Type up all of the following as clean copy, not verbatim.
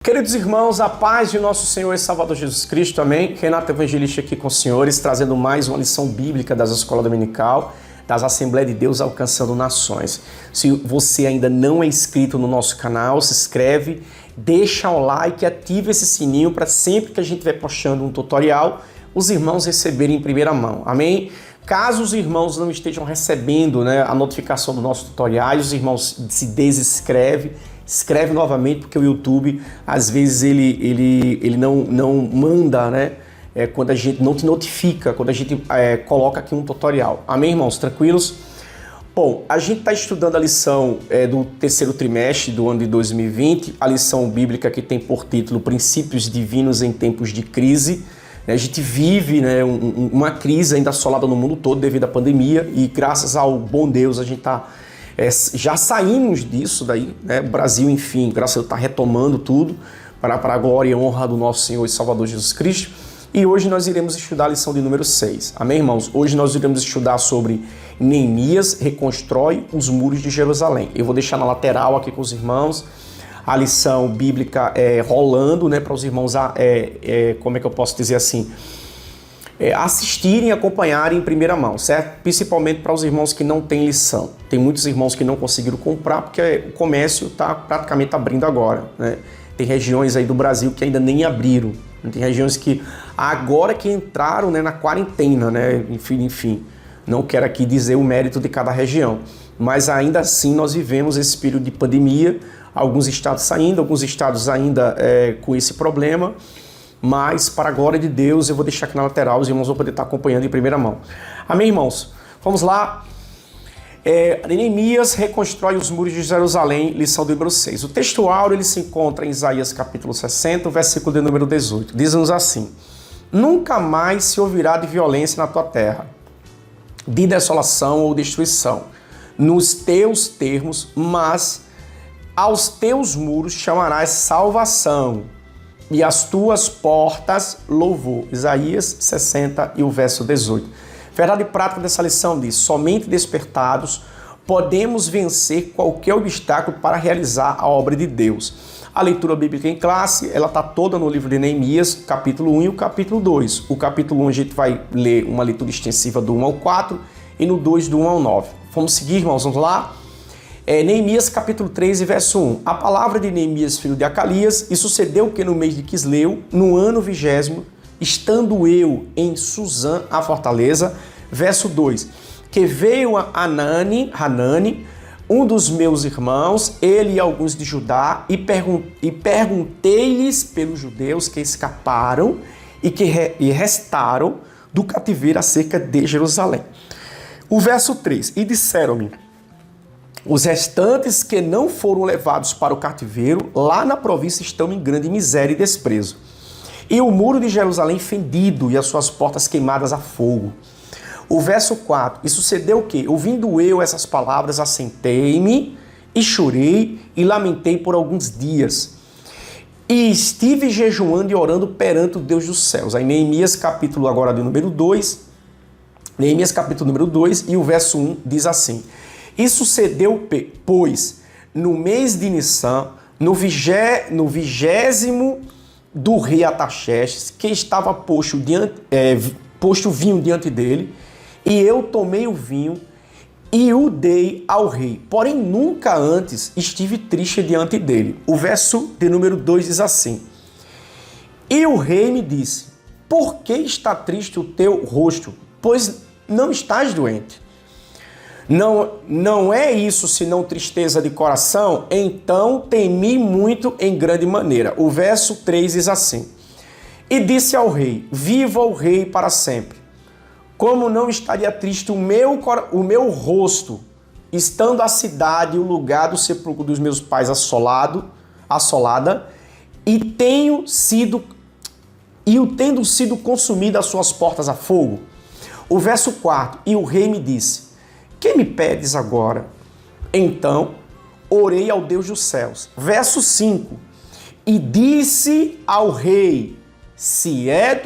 Queridos irmãos, a paz de nosso Senhor e Salvador Jesus Cristo, amém? Renato Evangelista aqui com os senhores, trazendo mais uma lição bíblica das escolas dominical, das Assembleias de Deus Alcançando Nações. Se você ainda não é inscrito no nosso canal, se inscreve, deixa o like e ativa esse sininho para sempre que a gente estiver postando um tutorial, os irmãos receberem em primeira mão, amém? Caso os irmãos não estejam recebendo a notificação do nosso tutorial, os irmãos se desinscrevem, escreve novamente, porque o YouTube, às vezes, ele não manda, quando a gente não te notifica, quando a gente coloca aqui um tutorial. Amém, irmãos? Tranquilos? Bom, a gente está estudando a lição do terceiro trimestre do ano de 2020, a lição bíblica que tem por título Princípios Divinos em Tempos de Crise. A gente vive uma crise ainda assolada no mundo todo devido à pandemia e graças ao bom Deus a gente está... já saímos disso daí, O Brasil, enfim, graças a Deus, está retomando tudo para a glória e honra do nosso Senhor e Salvador Jesus Cristo. E hoje nós iremos estudar a lição de número 6. Amém, irmãos? Hoje nós iremos estudar sobre Neemias reconstrói os muros de Jerusalém. Eu vou deixar na lateral aqui com os irmãos a lição bíblica rolando, para os irmãos, como é que eu posso dizer assim? Assistirem e acompanharem em primeira mão, certo? Principalmente para os irmãos que não têm lição. Tem muitos irmãos que não conseguiram comprar porque o comércio está praticamente abrindo agora, Tem regiões aí do Brasil que ainda nem abriram. Tem regiões que agora que entraram na quarentena, Enfim, não quero aqui dizer o mérito de cada região. Mas ainda assim nós vivemos esse período de pandemia, alguns estados saindo, alguns estados ainda com esse problema. Mas, para a glória de Deus, eu vou deixar aqui na lateral, os irmãos vão poder estar acompanhando em primeira mão. Amém, irmãos? Vamos lá. Neemias reconstrói os muros de Jerusalém, lição do número 6. O texto áureo ele se encontra em Isaías capítulo 60, versículo de número 18. Diz-nos assim: Nunca mais se ouvirá de violência na tua terra, de desolação ou destruição, nos teus termos, mas aos teus muros chamarás salvação, e as tuas portas louvor. Isaías 60 e o verso 18. Verdade prática dessa lição diz: somente despertados podemos vencer qualquer obstáculo para realizar a obra de Deus. A leitura bíblica em classe, ela está toda no livro de Neemias, capítulo 1 e o capítulo 2. O capítulo 1 a gente vai ler uma leitura extensiva do 1 ao 4 e no 2 do 1 ao 9. Vamos seguir, irmãos, vamos lá? Neemias capítulo 3 e verso 1. A palavra de Neemias, filho de Acalias, e sucedeu que no mês de Quisleu, no ano 20º, estando eu em Suzã, a fortaleza, verso 2, que veio a Hanani, um dos meus irmãos, ele e alguns de Judá, e perguntei-lhes pelos judeus que escaparam e que restaram do cativeiro acerca de Jerusalém. O verso 3, e disseram-me: os restantes que não foram levados para o cativeiro, lá na província estão em grande miséria e desprezo. E o muro de Jerusalém fendido e as suas portas queimadas a fogo. O verso 4, e sucedeu o quê? Ouvindo eu essas palavras, assentei-me e chorei e lamentei por alguns dias. E estive jejuando e orando perante o Deus dos céus. Aí Neemias capítulo agora de número 2, Neemias capítulo número 2 e o verso 1 diz assim: E sucedeu, pois, no mês de Nissan, no 20º do rei Artaxerxes, que estava posto vinho diante dele, e eu tomei o vinho e o dei ao rei. Porém, nunca antes estive triste diante dele. O verso de número 2 diz assim: E o rei me disse: Por que está triste o teu rosto? Pois não estás doente. Não é isso senão tristeza de coração? Então temi muito em grande maneira. O verso 3 diz assim: E disse ao rei: Viva o rei para sempre. Como não estaria triste o meu rosto, estando a cidade, o lugar do sepulcro dos meus pais assolada, e tendo sido consumida as suas portas a fogo? O verso 4, e o rei me disse: Que me pedes agora? Então orei ao Deus dos céus. Verso 5, e disse ao rei: Se é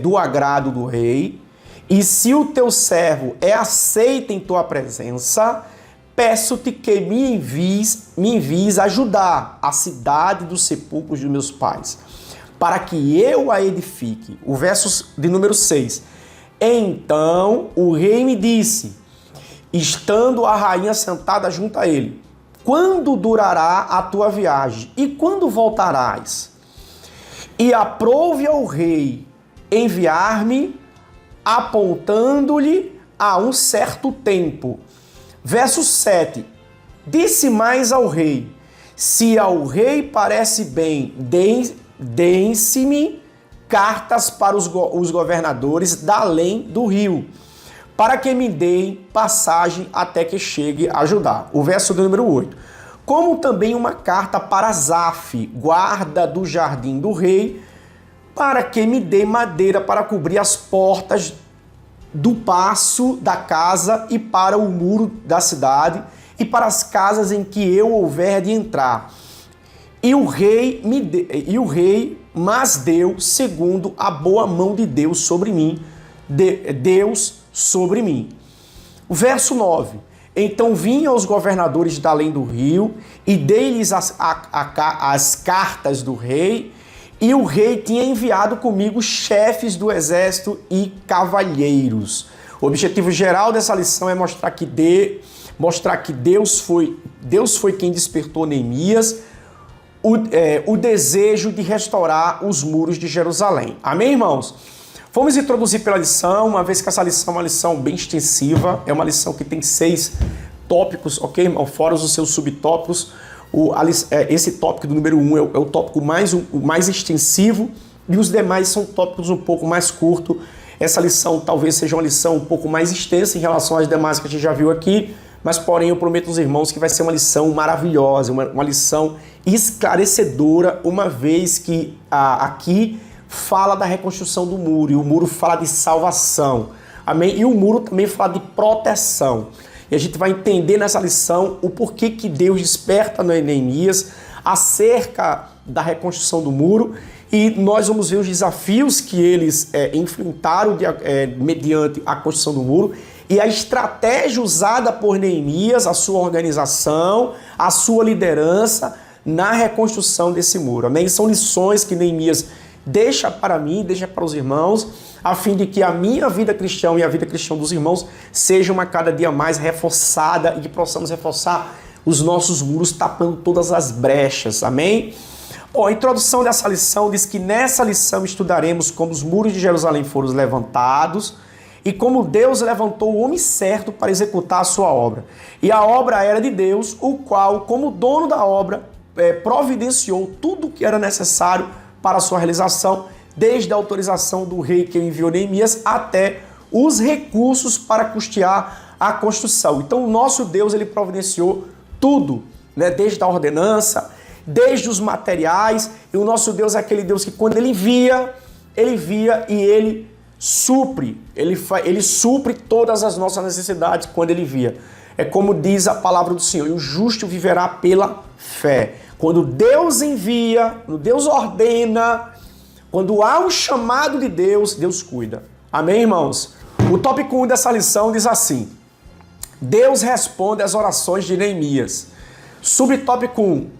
do agrado do rei, e se o teu servo é aceito em tua presença, peço-te que me envies ajudar a cidade dos sepulcros de meus pais, para que eu a edifique. O verso de número 6. Então o rei me disse, estando a rainha sentada junto a ele, quando durará a tua viagem e quando voltarás? E aprouve ao rei enviar-me, apontando-lhe a um certo tempo. Verso 7. Disse mais ao rei, se ao rei parece bem, deem-se-me cartas para os governadores da além do rio, para que me deem passagem até que chegue a Judá. O verso do número 8. Como também uma carta para Zaf, guarda do jardim do rei, para que me dê madeira para cobrir as portas do paço da casa e para o muro da cidade e para as casas em que eu houver de entrar. E o rei mas deu segundo a boa mão de Deus sobre mim, O verso 9. Então vim aos governadores da além do rio e dei-lhes as cartas do rei, e o rei tinha enviado comigo chefes do exército e cavalheiros. O objetivo geral dessa lição é mostrar que Deus foi quem despertou Neemias o desejo de restaurar os muros de Jerusalém. Amém, irmãos? Vamos introduzir pela lição, uma vez que essa lição é uma lição bem extensiva, é uma lição que tem 6 tópicos, ok, irmão? Fora os seus subtópicos. Esse tópico do número 1 é o tópico mais extensivo e os demais são tópicos um pouco mais curtos. Essa lição talvez seja uma lição um pouco mais extensa em relação às demais que a gente já viu aqui, mas porém eu prometo aos irmãos que vai ser uma lição maravilhosa, uma lição esclarecedora, uma vez que aqui fala da reconstrução do muro e o muro fala de salvação, amém? E o muro também fala de proteção. E a gente vai entender nessa lição o porquê que Deus desperta no Neemias acerca da reconstrução do muro, e nós vamos ver os desafios que eles enfrentaram mediante a construção do muro e a estratégia usada por Neemias, a sua organização, a sua liderança na reconstrução desse muro. Amém? São lições que Neemias deixa para mim, deixa para os irmãos, a fim de que a minha vida cristã e a vida cristã dos irmãos sejam a cada dia mais reforçada e que possamos reforçar os nossos muros tapando todas as brechas. Amém? Bom, a introdução dessa lição diz que nessa lição estudaremos como os muros de Jerusalém foram levantados e como Deus levantou o homem certo para executar a sua obra. E a obra era de Deus, o qual, como dono da obra, providenciou tudo o que era necessário para a sua realização, desde a autorização do rei que enviou Neemias até os recursos para custear a construção. Então o nosso Deus, ele providenciou tudo, né? Desde a ordenança, desde os materiais, e o nosso Deus é aquele Deus que quando ele via e ele supre, ele supre todas as nossas necessidades quando ele via. É como diz a palavra do Senhor, e o justo viverá pela fé. Quando Deus envia, quando Deus ordena, quando há um chamado de Deus, Deus cuida. Amém, irmãos? O tópico 1 dessa lição diz assim: Deus responde às orações de Neemias. Subtópico 1.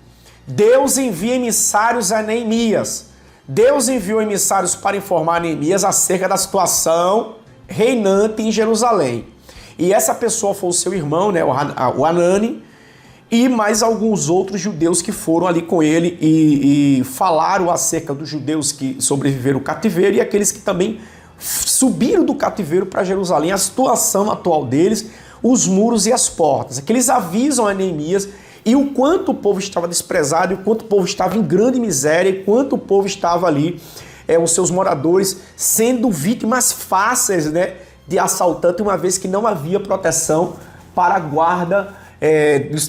Deus envia emissários a Neemias. Deus enviou emissários para informar Neemias acerca da situação reinante em Jerusalém. E essa pessoa foi o seu irmão, né, o Hanani, e mais alguns outros judeus que foram ali com ele e falaram acerca dos judeus que sobreviveram ao cativeiro e aqueles que também subiram do cativeiro para Jerusalém, a situação atual deles, os muros e as portas. Aqui eles avisam a Neemias e o quanto o povo estava desprezado, e o quanto o povo estava em grande miséria, e quanto o povo estava ali, os seus moradores, sendo vítimas fáceis, né, de assaltante, uma vez que não havia proteção para a guarda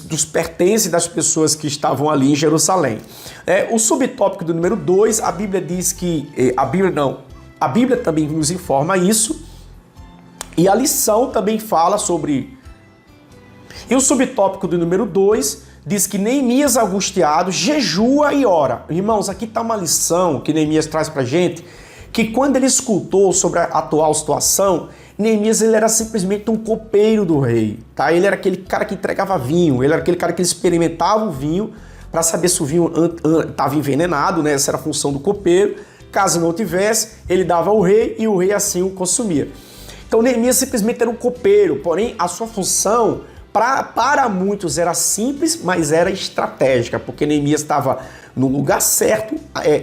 dos pertences das pessoas que estavam ali em Jerusalém. O subtópico do número 2, a Bíblia diz que... A Bíblia também nos informa isso, e a lição também fala sobre... E o subtópico do número 2 diz que Neemias angustiado jejua e ora. Irmãos, aqui está uma lição que Neemias traz para a gente, que quando ele escutou sobre a atual situação, Neemias, ele era simplesmente um copeiro do rei, tá? Ele era aquele cara que entregava vinho, ele era aquele cara que experimentava o vinho para saber se o vinho estava envenenado, né? Essa era a função do copeiro. Caso não tivesse, ele dava ao rei e o rei assim o consumia. Então Neemias simplesmente era um copeiro, porém a sua função para muitos era simples, mas era estratégica, porque Neemias estava no lugar certo,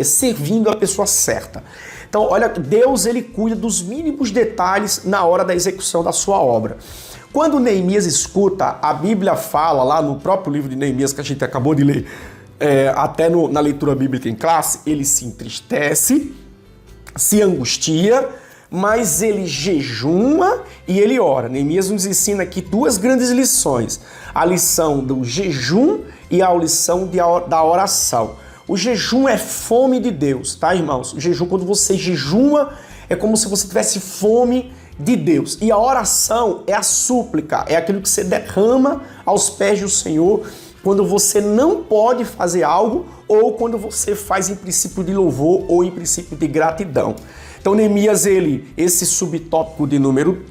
servindo a pessoa certa. Então, olha, Deus ele cuida dos mínimos detalhes na hora da execução da sua obra. Quando Neemias escuta, a Bíblia fala lá no próprio livro de Neemias que a gente acabou de ler, até na leitura bíblica em classe, ele se entristece, se angustia, mas ele jejuma e ele ora. Neemias nos ensina aqui duas grandes lições. A lição do jejum e a lição da oração. O jejum é fome de Deus, tá, irmãos? O jejum, quando você jejuma, é como se você tivesse fome de Deus. E a oração é a súplica, é aquilo que você derrama aos pés do Senhor quando você não pode fazer algo ou quando você faz em princípio de louvor ou em princípio de gratidão. Então, Neemias, esse subtópico de número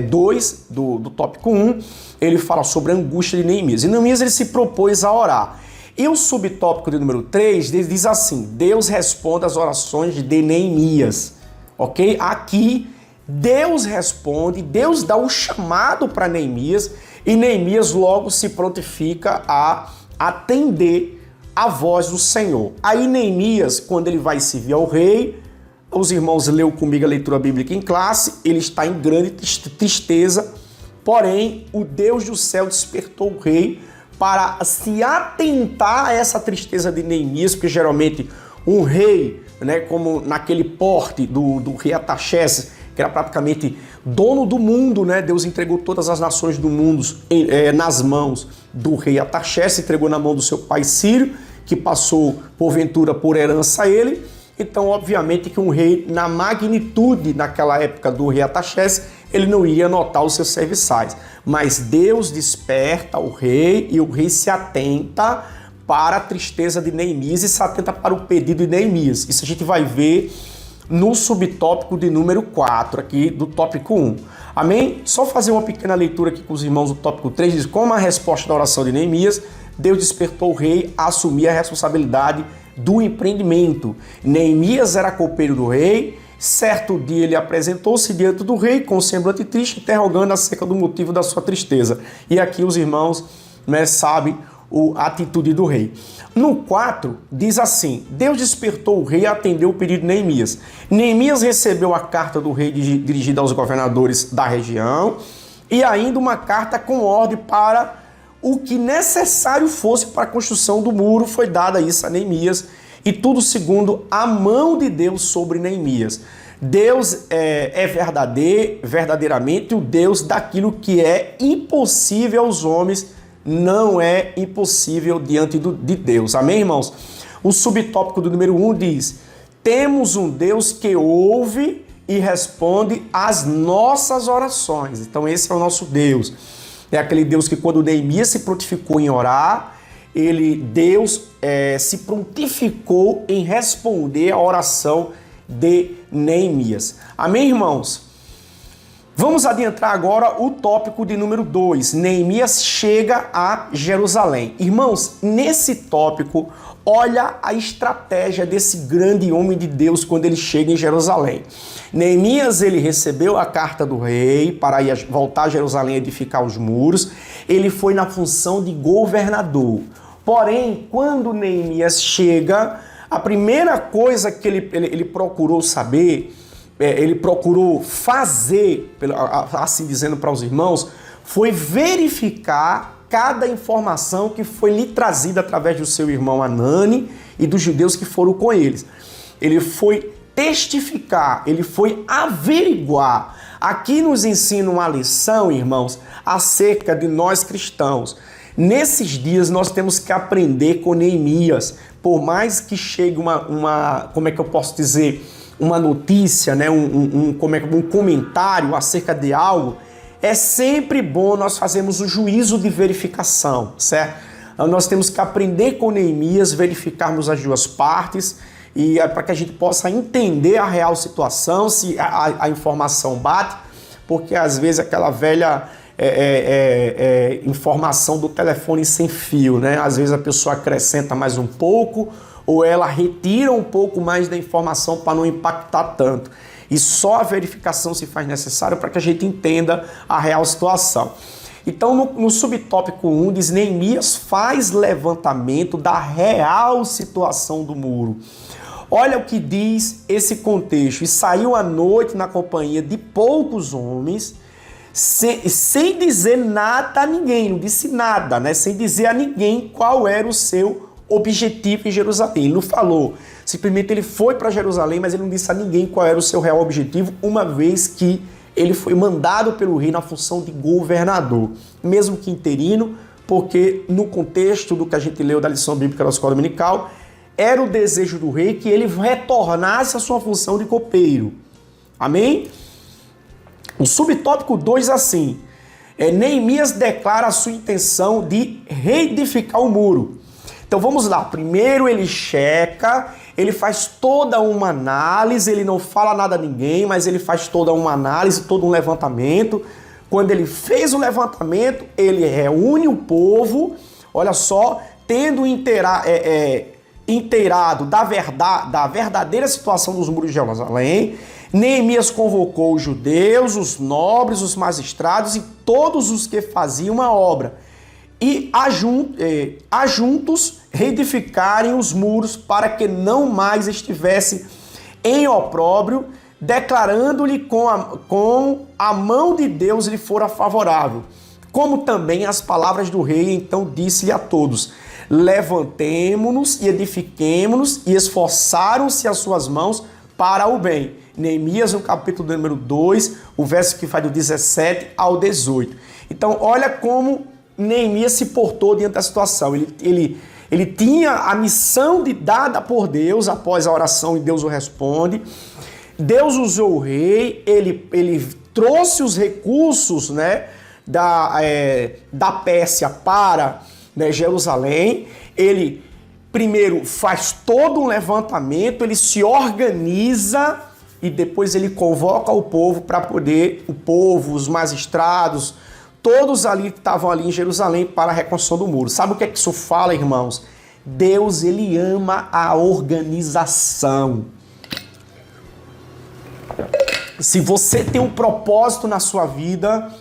2 do tópico 1, ele fala sobre a angústia de Neemias. E Neemias, ele se propôs a orar. E o subtópico de número 3 diz assim: Deus responde às orações de Neemias. Ok? Aqui, Deus responde, Deus dá um chamado para Neemias e Neemias logo se prontifica a atender a voz do Senhor. Aí Neemias, quando ele vai servir ao rei, os irmãos leu comigo a leitura bíblica em classe, ele está em grande tristeza, porém o Deus do céu despertou o rei para se atentar a essa tristeza de Neemias, porque geralmente um rei, né, como naquele porte do rei Artaxerxes, que era praticamente dono do mundo, né? Deus entregou todas as nações do mundo nas mãos do rei Artaxerxes, entregou na mão do seu pai Círio, que passou porventura por herança a ele. Então, obviamente que um rei, na magnitude naquela época do rei Artaxerxes, ele não ia notar os seus serviçais. Mas Deus desperta o rei e o rei se atenta para a tristeza de Neemias e se atenta para o pedido de Neemias. Isso a gente vai ver no subtópico de número 4, aqui do tópico 1. Amém? Só fazer uma pequena leitura aqui com os irmãos do tópico 3, diz como a resposta da oração de Neemias, Deus despertou o rei a assumir a responsabilidade do empreendimento. Neemias era copeiro do rei. Certo dia ele apresentou-se diante do rei com um semblante triste, interrogando acerca do motivo da sua tristeza. E aqui os irmãos, né, sabem a atitude do rei. No 4, diz assim: Deus despertou o rei a atender o pedido de Neemias. Neemias recebeu a carta do rei dirigida aos governadores da região e ainda uma carta com ordem para o que necessário fosse para a construção do muro. Foi dada isso a Neemias, e tudo segundo a mão de Deus sobre Neemias. Deus é verdadeiramente o Deus daquilo que é impossível aos homens, não é impossível diante de Deus. Amém, irmãos? O subtópico do número 1 diz: temos um Deus que ouve e responde às nossas orações. Então esse é o nosso Deus. É aquele Deus que quando Neemias se prontificou em orar, Deus se prontificou em responder a oração de Neemias. Amém, irmãos? Vamos adentrar agora o tópico de número 2. Neemias chega a Jerusalém. Irmãos, nesse tópico, olha a estratégia desse grande homem de Deus quando ele chega em Jerusalém. Neemias, ele recebeu a carta do rei para voltar a Jerusalém e edificar os muros. Ele foi na função de governador. Porém, quando Neemias chega, a primeira coisa que ele procurou saber, ele procurou fazer, assim dizendo para os irmãos, foi verificar cada informação que foi lhe trazida através do seu irmão Anani e dos judeus que foram com eles. Ele foi testificar, ele foi averiguar. Aqui nos ensina uma lição, irmãos, acerca de nós cristãos. Nesses dias nós temos que aprender com Neemias. Por mais que chegue como é que eu posso dizer, uma notícia, né, um comentário acerca de algo, é sempre bom nós fazermos um juízo de verificação, certo? Nós temos que aprender com Neemias, verificarmos as duas partes, e para que a gente possa entender a real situação, se a informação bate, porque às vezes aquela velha informação do telefone sem fio, né? Às vezes a pessoa acrescenta mais um pouco ou ela retira um pouco mais da informação para não impactar tanto. E só a verificação se faz necessária para que a gente entenda a real situação. Então, no subtópico 1, diz: Neemias faz levantamento da real situação do muro. Olha o que diz esse contexto. E saiu à noite na companhia de poucos homens, sem dizer nada a ninguém, não disse nada, né? Sem dizer a ninguém qual era o seu objetivo em Jerusalém. Ele não falou, simplesmente ele foi para Jerusalém, mas ele não disse a ninguém qual era o seu real objetivo, uma vez que ele foi mandado pelo rei na função de governador, mesmo que interino, porque no contexto do que a gente leu da lição bíblica da escola dominical, era o desejo do rei que ele retornasse à sua função de copeiro. Amém? O subtópico 2 assim: Neemias declara a sua intenção de reedificar o muro. Então vamos lá, primeiro ele checa, ele faz toda uma análise, ele não fala nada a ninguém, mas ele faz toda uma análise, todo um levantamento. Quando ele fez o levantamento, ele reúne o povo, olha só, tendo inteirado da verdadeira situação dos muros de Jerusalém. Neemias convocou os judeus, os nobres, os magistrados e todos os que faziam a obra, e ajuntos reedificarem os muros para que não mais estivesse em opróbrio, declarando-lhe com a mão de Deus lhe fora favorável. Como também as palavras do rei, então disse-lhe a todos: levantemo-nos e edifiquemo-nos, e esforçaram-se as suas mãos para o bem. Neemias, no capítulo número 2, o verso que vai do 17 ao 18. Então, olha como Neemias se portou diante da situação. Ele tinha a missão dada por Deus após a oração e Deus o responde. Deus usou o rei, ele trouxe os recursos, né, da Pérsia para, né, Jerusalém. Ele primeiro faz todo um levantamento, ele se organiza e depois ele convoca o povo para poder, os magistrados, todos ali que estavam ali em Jerusalém para a reconstrução do muro. Sabe o que é que isso fala, irmãos? Deus, ele ama a organização. Se você tem um propósito na sua vida,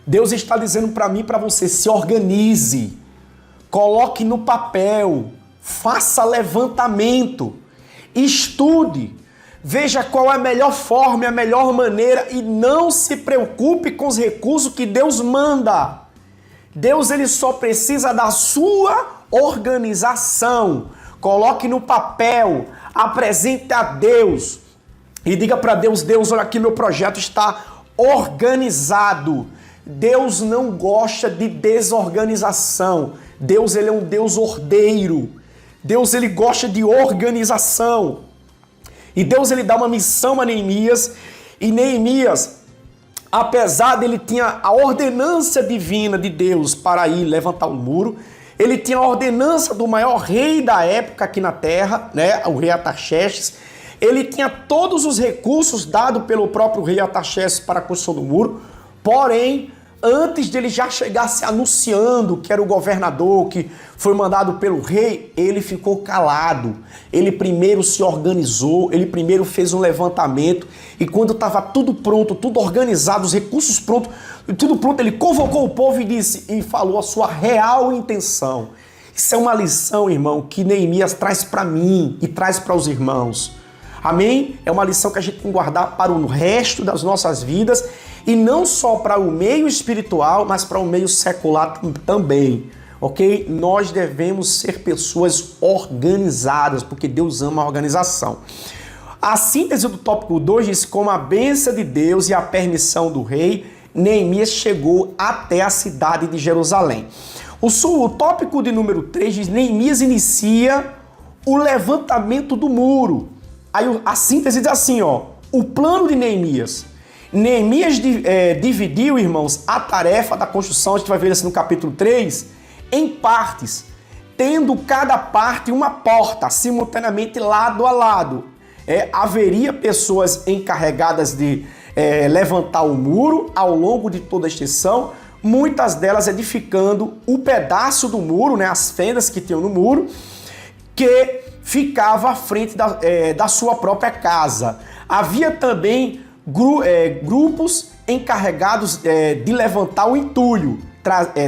Deus está dizendo para mim e para você: se organize, coloque no papel, faça levantamento, estude, veja qual é a melhor forma, a melhor maneira e não se preocupe com os recursos que Deus manda. Deus, ele só precisa da sua organização. Coloque no papel, apresente a Deus e diga para Deus: Deus, olha aqui, meu projeto está organizado. Deus não gosta de desorganização. Deus, ele é um Deus ordeiro. Deus, ele gosta de organização. E Deus, ele dá uma missão a Neemias, e Neemias, apesar dele tinha a ordenança divina de Deus para ir levantar o muro, ele tinha a ordenança do maior rei da época aqui na terra, né, o rei Artaxerxes. Ele tinha todos os recursos dados pelo próprio rei Artaxerxes para a construção do muro, porém, antes dele já chegar se anunciando que era o governador, que foi mandado pelo rei, ele ficou calado. Ele primeiro se organizou, ele primeiro fez um levantamento, e quando estava tudo pronto, tudo organizado, os recursos prontos, tudo pronto, ele convocou o povo e falou a sua real intenção. Isso é uma lição, irmão, que Neemias traz para mim e traz para os irmãos. Amém? É uma lição que a gente tem que guardar para o resto das nossas vidas, e não só para o meio espiritual, mas para o meio secular também, ok? Nós devemos ser pessoas organizadas, porque Deus ama a organização. A síntese do tópico 2 diz: com a bênção de Deus e a permissão do rei, Neemias chegou até a cidade de Jerusalém. O tópico de número 3 diz: Neemias inicia o levantamento do muro. Aí a síntese diz assim, o plano de Neemias. Neemias dividiu, irmãos, a tarefa da construção, a gente vai ver assim no capítulo 3, em partes, tendo cada parte uma porta, simultaneamente lado a lado. Haveria pessoas encarregadas de levantar o muro ao longo de toda a extensão, muitas delas edificando o pedaço do muro, né, as fendas que tinham no muro, que ficava à frente da sua própria casa. Havia também grupos encarregados de levantar o entulho,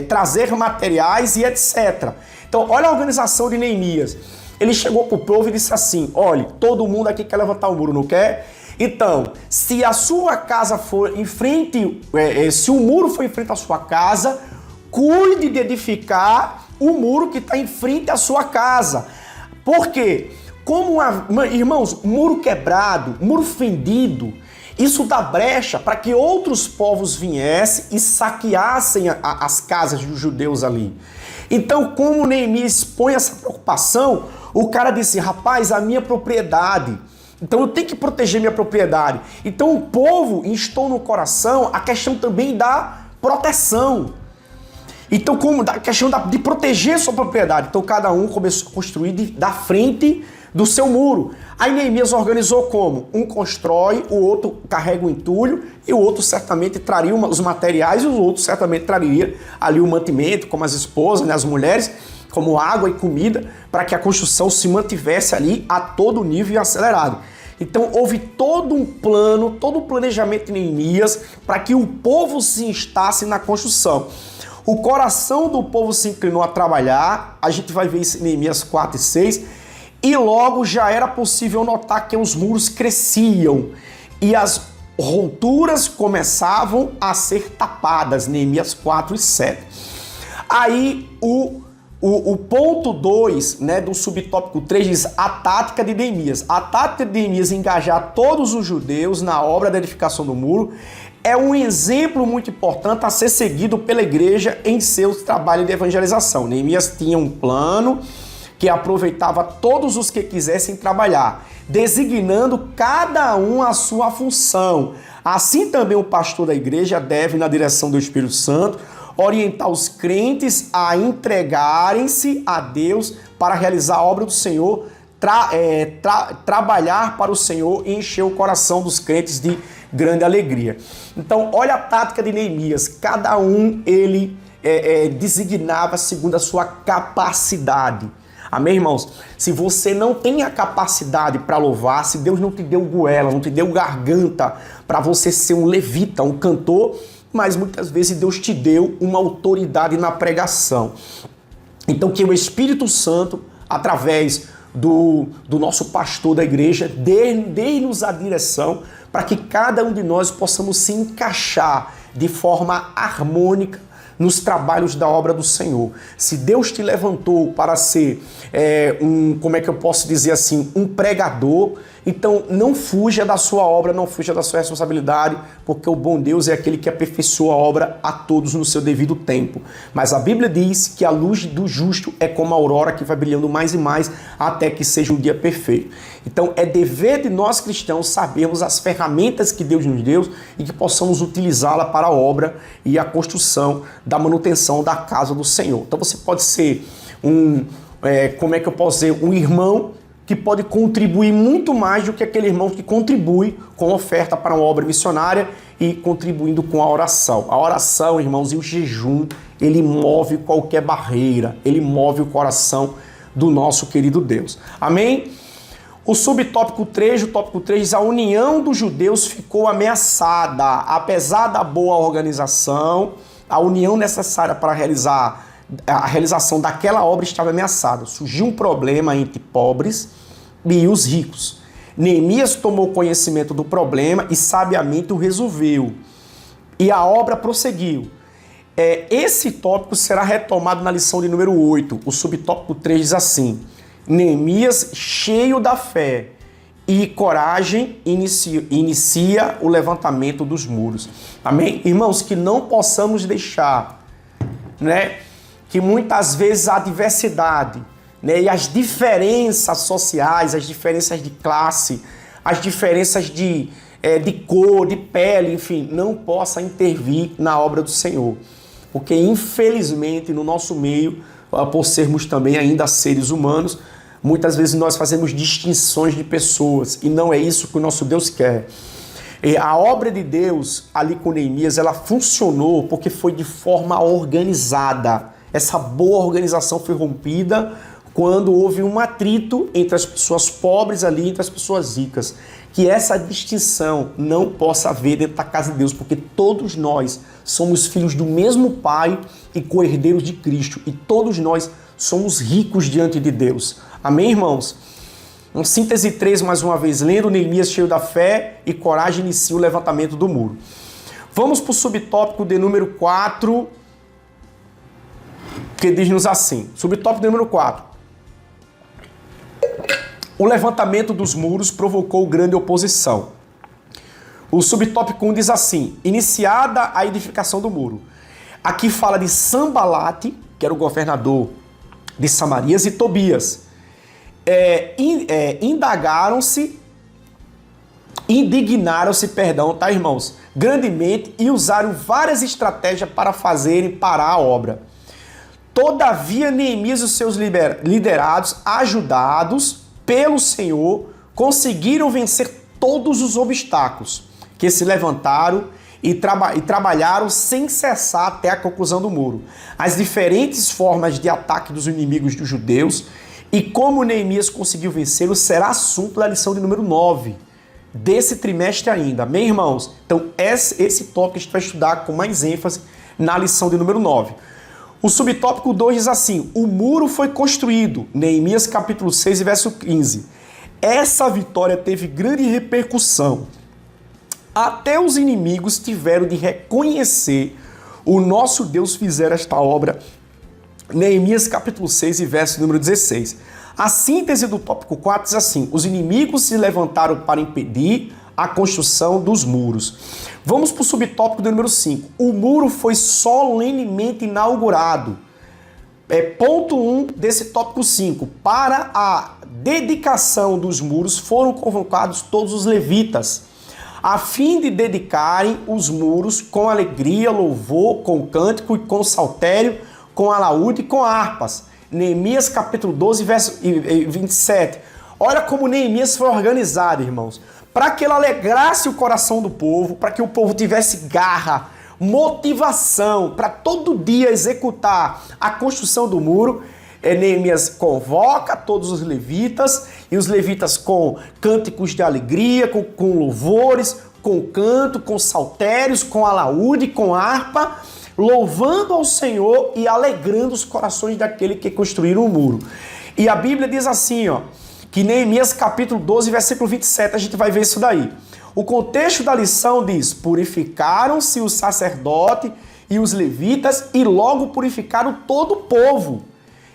trazer materiais e etc. Então, olha a organização de Neemias. Ele chegou para o povo e disse assim: olha, todo mundo aqui quer levantar o muro, não quer? Então, se a sua casa for em frente, se o muro for em frente à sua casa, cuide de edificar o muro que está em frente à sua casa. Por quê? Irmãos, muro quebrado, muro fendido, isso dá brecha para que outros povos viessem e saqueassem as casas dos judeus ali. Então, como Neemias expõe essa preocupação, o cara disse: rapaz, a minha propriedade, então eu tenho que proteger minha propriedade. Então o povo instou no coração a questão também da proteção. Então, como a questão de proteger sua propriedade. Então cada um começou a construir da frente do seu muro. Aí Neemias organizou como? Um constrói, o outro carrega o entulho e o outro certamente traria os materiais e o outro certamente traria ali o mantimento, como as esposas, né, as mulheres, como água e comida, para que a construção se mantivesse ali a todo nível e acelerado. Então houve todo um plano, todo o planejamento de Neemias para que o povo se instasse na construção. O coração do povo se inclinou a trabalhar, a gente vai ver isso em Neemias 4 e 6, e logo já era possível notar que os muros cresciam e as rupturas começavam a ser tapadas, Neemias 4 e 7. Aí o ponto 2, né, do subtópico 3 diz a tática de Neemias. A tática de Neemias engajar todos os judeus na obra da edificação do muro é um exemplo muito importante a ser seguido pela igreja em seu trabalho de evangelização. Neemias tinha um plano que aproveitava todos os que quisessem trabalhar, designando cada um a sua função. Assim também o pastor da igreja deve, na direção do Espírito Santo, orientar os crentes a entregarem-se a Deus para realizar a obra do Senhor, trabalhar para o Senhor e encher o coração dos crentes de grande alegria. Então, olha a tática de Neemias. Cada um, ele designava segundo a sua capacidade. Amém, irmãos? Se você não tem a capacidade para louvar, se Deus não te deu goela, não te deu garganta para você ser um levita, um cantor, mas muitas vezes Deus te deu uma autoridade na pregação. Então que o Espírito Santo, através do nosso pastor da igreja, dê-nos a direção para que cada um de nós possamos se encaixar de forma harmônica nos trabalhos da obra do Senhor. Se Deus te levantou para ser como é que eu posso dizer assim, um pregador, então não fuja da sua obra, não fuja da sua responsabilidade, porque o bom Deus é aquele que aperfeiçoa a obra a todos no seu devido tempo. Mas a Bíblia diz que a luz do justo é como a aurora que vai brilhando mais e mais até que seja um dia perfeito. Então é dever de nós cristãos sabermos as ferramentas que Deus nos deu e que possamos utilizá-la para a obra e a construção da manutenção da casa do Senhor. Então você pode ser um irmão que pode contribuir muito mais do que aquele irmão que contribui com oferta para uma obra missionária e contribuindo com a oração. A oração, irmãos, e o jejum, ele move qualquer barreira, ele move o coração do nosso querido Deus. Amém? O subtópico 3, o tópico 3 diz: a união dos judeus ficou ameaçada. Apesar da boa organização, a união necessária para a realização daquela obra estava ameaçada. Surgiu um problema entre pobres e os ricos. Neemias tomou conhecimento do problema e sabiamente o resolveu. E a obra prosseguiu. Esse tópico será retomado na lição de número 8. O subtópico 3 diz assim: Neemias, cheio da fé e coragem, inicia o levantamento dos muros. Amém? Irmãos, que não possamos deixar, que muitas vezes a diversidade, e as diferenças sociais, as diferenças de classe, as diferenças de cor, de pele, enfim, não possa intervir na obra do Senhor. Porque, infelizmente, no nosso meio, por sermos também ainda seres humanos, muitas vezes nós fazemos distinções de pessoas e não é isso que o nosso Deus quer. E a obra de Deus ali com Neemias, ela funcionou porque foi de forma organizada. Essa boa organização foi rompida quando houve um atrito entre as pessoas pobres ali, entre as pessoas ricas. Que essa distinção não possa haver dentro da casa de Deus, porque todos nós somos filhos do mesmo Pai e co-herdeiros de Cristo. E todos nós somos ricos diante de Deus. Amém, irmãos? Em síntese 3, mais uma vez, lendo, Neemias, cheio da fé e coragem, inicia o levantamento do muro. Vamos para o subtópico de número 4, que diz-nos assim. Subtópico de número 4. O levantamento dos muros provocou grande oposição. O subtópico 1 diz assim: iniciada a edificação do muro. Aqui fala de Sambalate, que era o governador de Samarias, e Tobias. Indignaram-se, tá, irmãos? Grandemente, e usaram várias estratégias para fazerem parar a obra. Todavia, Neemias e os seus liderados, ajudados pelo Senhor, conseguiram vencer todos os obstáculos que se levantaram e trabalharam sem cessar até a conclusão do muro. As diferentes formas de ataque dos inimigos dos judeus e como Neemias conseguiu vencê-los será assunto da lição de número 9 desse trimestre ainda. Amém, irmãos? Então, esse tópico a gente vai estudar com mais ênfase na lição de número 9. O subtópico 2 diz assim: o muro foi construído. Neemias capítulo 6, verso 15. Essa vitória teve grande repercussão. Até os inimigos tiveram de reconhecer o nosso Deus fizer esta obra. Neemias capítulo 6 e verso número 16. A síntese do tópico 4 diz assim: os inimigos se levantaram para impedir a construção dos muros. Vamos para o subtópico do número 5. O muro foi solenemente inaugurado. Ponto 1 desse tópico 5. Para a dedicação dos muros foram convocados todos os levitas, a fim de dedicarem os muros com alegria, louvor, com cântico e com saltério, com alaúde e com harpas. Neemias capítulo 12, verso 27. Olha como Neemias foi organizado, irmãos. Para que ele alegrasse o coração do povo, para que o povo tivesse garra, motivação, para todo dia executar a construção do muro, Neemias convoca todos os levitas, e os levitas com cânticos de alegria, com louvores, com canto, com saltérios, com alaúde, com harpa, louvando ao Senhor e alegrando os corações daquele que construíram o muro. E a Bíblia diz assim, ó, que Neemias capítulo 12, versículo 27, a gente vai ver isso daí. O contexto da lição diz: purificaram-se o sacerdote e os levitas e logo purificaram todo o povo.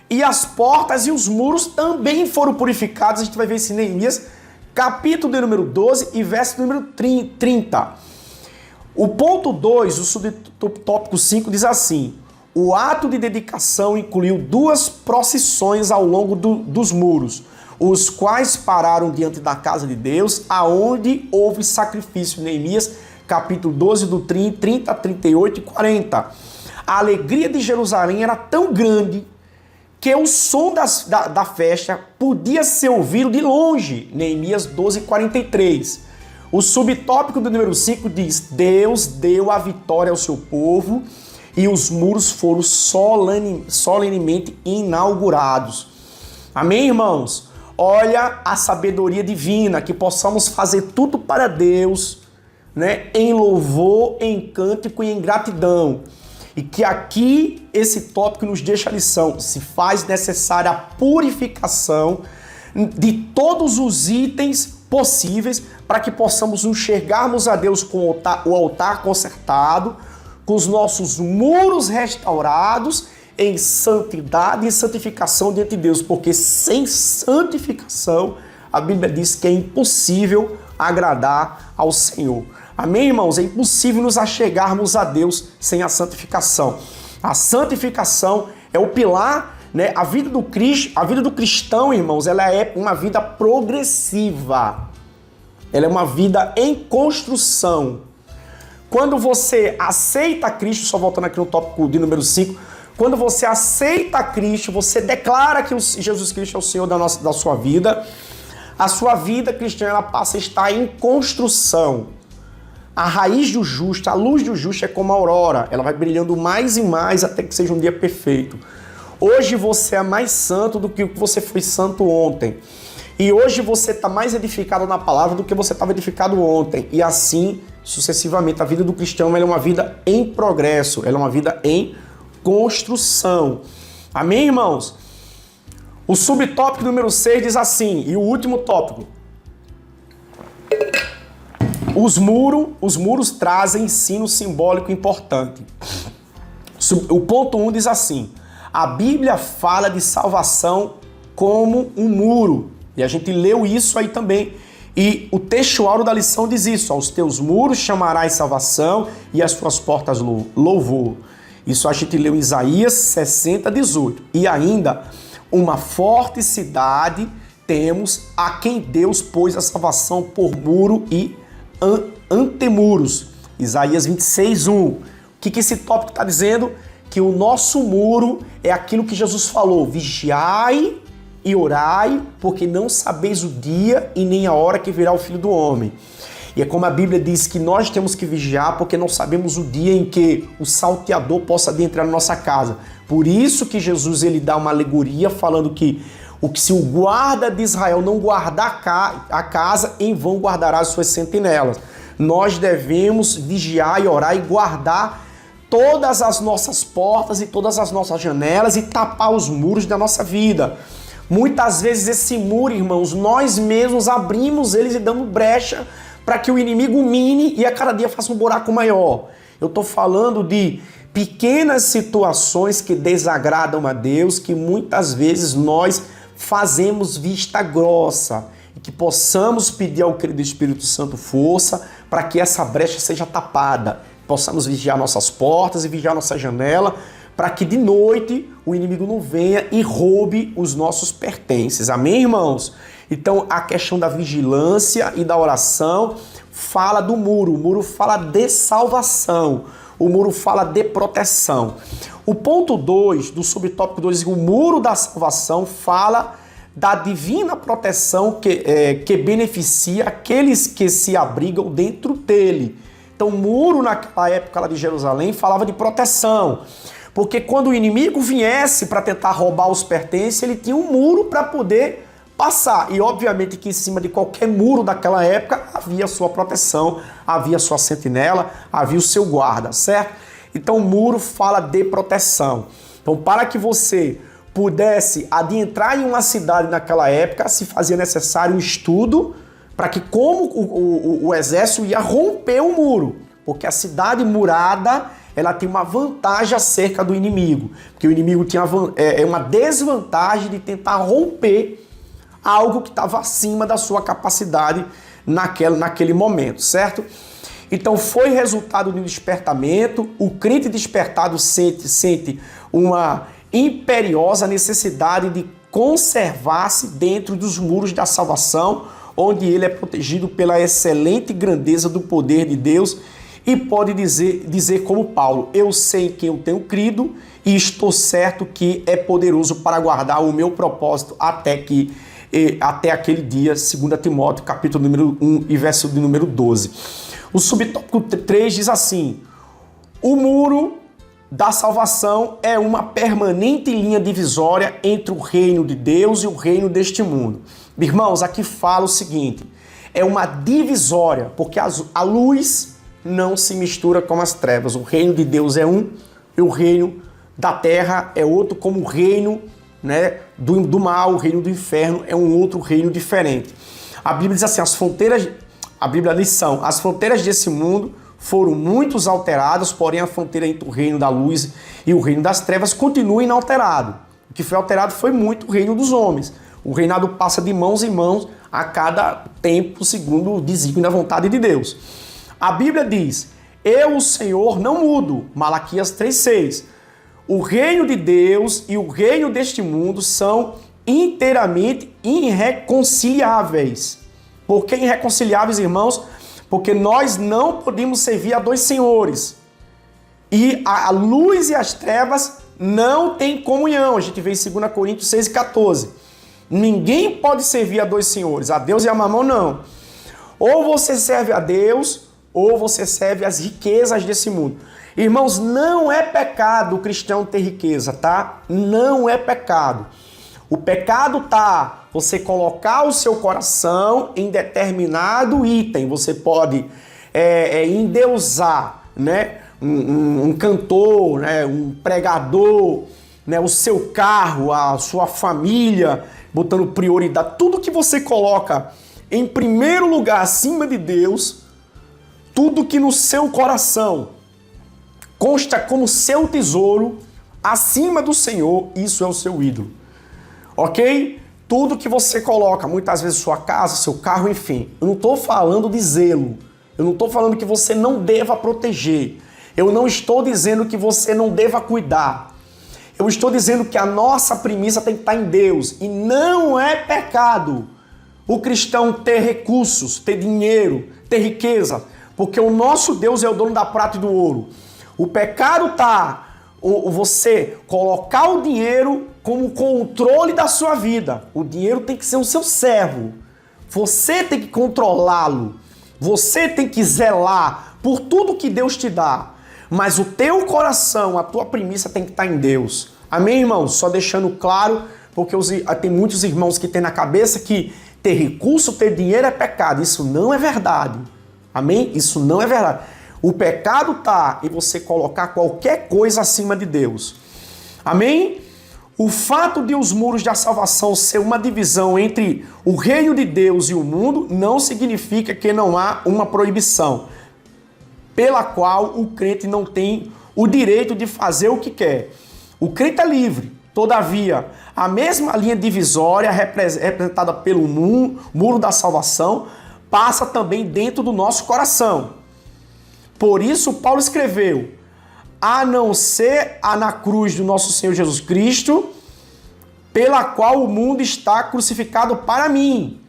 E as portas e os muros também foram purificados. A gente vai ver isso em Neemias capítulo de número 12 e verso número 30. O ponto 2, o subtópico 5 diz assim: o ato de dedicação incluiu 2 procissões ao longo dos muros, os quais pararam diante da casa de Deus, aonde houve sacrifício. Neemias, capítulo 12, do 30, 38 e 40. A alegria de Jerusalém era tão grande que o som da festa podia ser ouvido de longe. Neemias 12, 43. O subtópico do número 5 diz: Deus deu a vitória ao seu povo e os muros foram solenemente inaugurados. Amém, irmãos? Olha a sabedoria divina, que possamos fazer tudo para Deus, né? Em louvor, em cântico e em gratidão. E que aqui esse tópico nos deixa a lição: se faz necessária a purificação de todos os itens possíveis para que possamos enxergarmos a Deus com o altar consertado, com os nossos muros restaurados em santidade e santificação diante de Deus, porque sem santificação a Bíblia diz que é impossível agradar ao Senhor. Amém, irmãos? É impossível nos achegarmos a Deus sem a santificação. A santificação é o pilar, né? A vida do cristão, irmãos, ela é uma vida progressiva. Ela é uma vida em construção. Quando você aceita Cristo, só voltando aqui no tópico de número 5, quando você aceita Cristo, você declara que Jesus Cristo é o Senhor da sua vida, a sua vida cristã ela passa a estar em construção. A raiz do justo, a luz do justo é como a aurora. Ela vai brilhando mais e mais até que seja um dia perfeito. Hoje você é mais santo do que você foi santo ontem. E hoje você está mais edificado na palavra do que você estava edificado ontem. E assim, sucessivamente. A vida do cristão ela é uma vida em progresso. Ela é uma vida em construção. Amém, irmãos? O subtópico número 6 diz assim, e o último tópico. Os muros trazem ensino simbólico importante. O ponto 1 diz assim, a Bíblia fala de salvação como um muro. E a gente leu isso aí também. E o textual da lição diz isso, aos teus muros chamarás salvação e às tuas portas louvor. Isso a gente leu em Isaías 60, 18. E ainda, uma forte cidade temos a quem Deus pôs a salvação por muro e antemuros. Isaías 26, 1. O que esse tópico está dizendo? Que o nosso muro é aquilo que Jesus falou, vigiai e orai, porque não sabeis o dia e nem a hora que virá o Filho do Homem. E é como a Bíblia diz que nós temos que vigiar porque não sabemos o dia em que o salteador possa adentrar na nossa casa. Por isso que Jesus ele dá uma alegoria falando que se o guarda de Israel não guardar a casa, em vão guardará as suas sentinelas. Nós devemos vigiar e orar e guardar todas as nossas portas e todas as nossas janelas e tapar os muros da nossa vida. Muitas vezes esse muro, irmãos, nós mesmos abrimos eles e damos brecha para que o inimigo mine e a cada dia faça um buraco maior. Eu estou falando de pequenas situações que desagradam a Deus, que muitas vezes nós fazemos vista grossa e que possamos pedir ao querido Espírito Santo força para que essa brecha seja tapada. Possamos vigiar nossas portas e vigiar nossa janela para que de noite o inimigo não venha e roube os nossos pertences. Amém, irmãos? Então, a questão da vigilância e da oração fala do muro. O muro fala de salvação. O muro fala de proteção. O ponto 2 do subtópico 2 diz que o muro da salvação fala da divina proteção que beneficia aqueles que se abrigam dentro dele. Então, o muro naquela época lá de Jerusalém falava de proteção. Porque quando o inimigo viesse para tentar roubar os pertences, ele tinha um muro para poder passar. E obviamente que em cima de qualquer muro daquela época havia sua proteção, havia sua sentinela, havia o seu guarda, certo? Então o muro fala de proteção. Então para que você pudesse adentrar em uma cidade naquela época, se fazia necessário um estudo para que como o exército ia romper o muro. Porque a cidade murada ela tem uma vantagem acerca do inimigo. Porque o inimigo tinha uma desvantagem de tentar romper algo que estava acima da sua capacidade naquele momento, certo? Então foi resultado de um despertamento, o crente despertado sente uma imperiosa necessidade de conservar-se dentro dos muros da salvação, onde ele é protegido pela excelente grandeza do poder de Deus e pode dizer como Paulo, eu sei em quem eu tenho crido e estou certo que é poderoso para guardar o meu propósito até aquele dia, 2 Timóteo, capítulo número 1 e verso de número 12. O subtópico 3 diz assim, o muro da salvação é uma permanente linha divisória entre o reino de Deus e o reino deste mundo. Irmãos, aqui fala o seguinte, é uma divisória, porque a luz não se mistura com as trevas. O reino de Deus é um e o reino da terra é outro, como o reino do mal, o reino do inferno é um outro reino diferente. A Bíblia diz assim, as fronteiras desse mundo foram muito alteradas, porém a fronteira entre o reino da luz e o reino das trevas continua inalterado. O que foi alterado foi muito o reino dos homens. O reinado passa de mãos em mãos a cada tempo, segundo o desígnio da vontade de Deus. A Bíblia diz, eu, o Senhor, não mudo. Malaquias 3,6. O reino de Deus e o reino deste mundo são inteiramente irreconciliáveis. Por que irreconciliáveis, irmãos? Porque nós não podemos servir a dois senhores. E a luz e as trevas não têm comunhão. A gente vê em 2 Coríntios 6,14. Ninguém pode servir a dois senhores. A Deus e a Mamão não. Ou você serve a Deus, ou você serve as riquezas desse mundo. Irmãos, não é pecado o cristão ter riqueza, tá? Não é pecado. O pecado tá você colocar o seu coração em determinado item. Você pode endeusar, né? Um cantor, né? Um pregador, né? O seu carro, a sua família, botando prioridade. Tudo que você coloca em primeiro lugar acima de Deus, tudo que no seu coração consta como seu tesouro acima do Senhor, isso é o seu ídolo. Ok? Tudo que você coloca, muitas vezes sua casa, seu carro, enfim. Eu não estou falando de zelo. Eu não estou falando que você não deva proteger. Eu não estou dizendo que você não deva cuidar. Eu estou dizendo que a nossa premissa tem que estar em Deus. E não é pecado o cristão ter recursos, ter dinheiro, ter riqueza. Porque o nosso Deus é o dono da prata e do ouro. O pecado está você colocar o dinheiro como controle da sua vida. O dinheiro tem que ser o seu servo. Você tem que controlá-lo. Você tem que zelar por tudo que Deus te dá. Mas o teu coração, a tua premissa tem que estar em Deus. Amém, irmãos? Só deixando claro, porque tem muitos irmãos que têm na cabeça que ter recurso, ter dinheiro é pecado. Isso não é verdade. Amém? Isso não é verdade. O pecado está em você colocar qualquer coisa acima de Deus. Amém? O fato de os muros da salvação ser uma divisão entre o reino de Deus e o mundo não significa que não há uma proibição pela qual o crente não tem o direito de fazer o que quer. O crente é livre. Todavia, a mesma linha divisória representada pelo muro da salvação passa também dentro do nosso coração. Por isso, Paulo escreveu, a não ser na cruz do nosso Senhor Jesus Cristo, pela qual o mundo está crucificado para mim,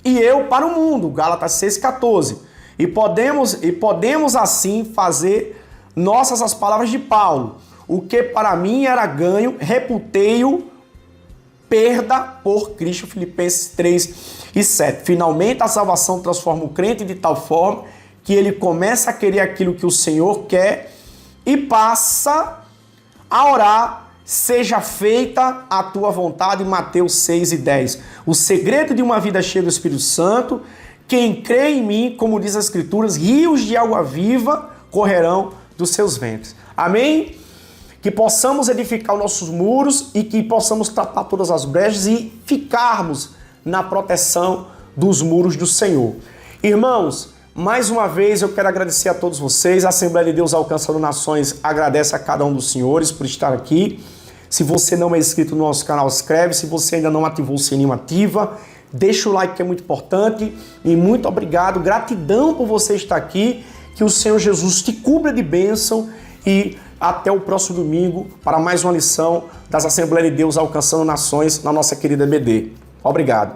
e eu para o mundo, Gálatas 6,14. E podemos assim fazer nossas as palavras de Paulo, o que para mim era ganho, reputei-o perda por Cristo, Filipenses 3:7. Finalmente a salvação transforma o crente de tal forma que ele começa a querer aquilo que o Senhor quer e passa a orar, seja feita a tua vontade, Mateus 6:10. O segredo de uma vida cheia do Espírito Santo, quem crê em mim, como diz as Escrituras, rios de água viva correrão dos seus ventres. Amém? Que possamos edificar os nossos muros e que possamos tapar todas as brechas e ficarmos na proteção dos muros do Senhor. Irmãos, mais uma vez eu quero agradecer a todos vocês. A Assembleia de Deus Alcançando Nações agradece a cada um dos senhores por estar aqui. Se você não é inscrito no nosso canal, inscreve. Se você ainda não ativou o sininho, ativa. Deixa o like que é muito importante. E muito obrigado, gratidão por você estar aqui. Que o Senhor Jesus te cubra de bênção e até o próximo domingo para mais uma lição das Assembleias de Deus Alcançando Nações na nossa querida EBD. Obrigado.